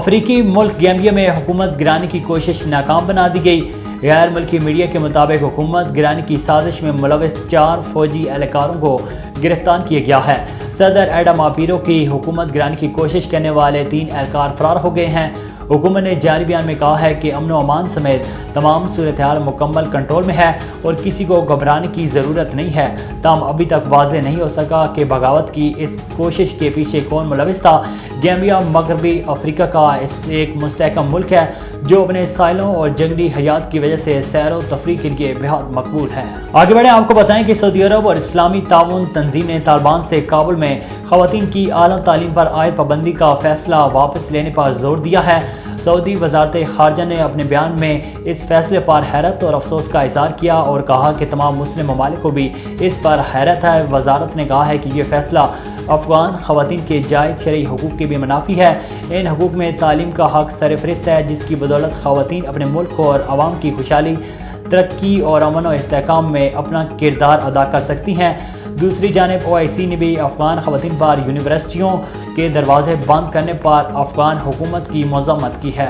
افریقی ملک گیمبیا میں حکومت گرانے کی کوشش ناکام بنا دی گئی۔ غیر ملکی میڈیا کے مطابق حکومت گرانے کی سازش میں ملوث 4 فوجی اہلکاروں کو گرفتار کیا گیا ہے۔ صدر ایڈم پیرو کی حکومت گرانے کی کوشش کرنے والے 3 اہلکار فرار ہو گئے ہیں۔ حکومت نے جاری بیان میں کہا ہے کہ امن و امان سمیت تمام صورتحال مکمل کنٹرول میں ہے اور کسی کو گھبرانے کی ضرورت نہیں ہے، تاہم ابھی تک واضح نہیں ہو سکا کہ بغاوت کی اس کوشش کے پیچھے کون ملوث تھا۔ گیمبیا مغربی افریقہ کا ایک مستحکم ملک ہے جو اپنے ساحلوں اور جنگلی حیات کی وجہ سے سیر و تفریح کے لیے بہت مقبول ہے۔ آگے بڑھیں، آپ کو بتائیں کہ سعودی عرب اور اسلامی تعاون تنظیم نے طالبان سے کابل میں خواتین کی اعلیٰ تعلیم پر عائد پابندی کا فیصلہ واپس لینے پر زور دیا ہے۔ سعودی وزارت خارجہ نے اپنے بیان میں اس فیصلے پر حیرت اور افسوس کا اظہار کیا اور کہا کہ تمام مسلم ممالک کو بھی اس پر حیرت ہے۔ وزارت نے کہا ہے کہ یہ فیصلہ افغان خواتین کے جائز شرعی حقوق کے بھی منافی ہے۔ ان حقوق میں تعلیم کا حق سرفہرست ہے، جس کی بدولت خواتین اپنے ملک اور عوام کی خوشحالی، ترقی اور امن و استحکام میں اپنا کردار ادا کر سکتی ہیں۔ دوسری جانب OIC نے بھی افغان خواتین پر یونیورسٹیوں کے دروازے بند کرنے پر افغان حکومت کی مذمت کی ہے۔